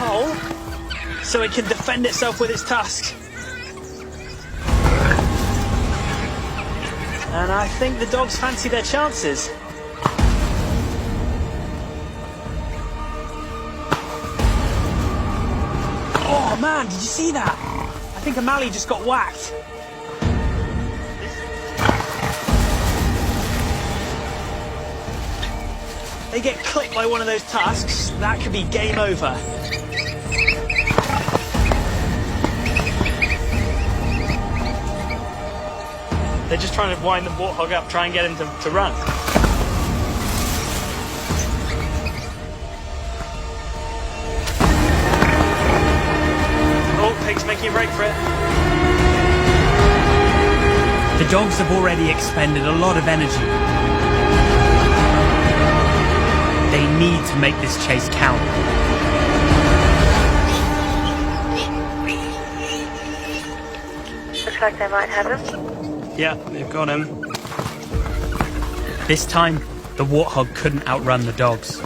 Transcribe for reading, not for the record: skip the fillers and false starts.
hole so it can defend itself with its tusk. And I think the dogs fancy their chances. Oh man, did you see that? I think a mallee just got whacked. They get clipped by one of those tusks, that could be game over. They're just trying to wind the warthog up, try and get him to run. Oh, pig's making a break for it. The dogs have already expended a lot of energy. They need to make this chase count. Looks like they might have him. Yeah, they've got him. This time, the warthog couldn't outrun the dogs.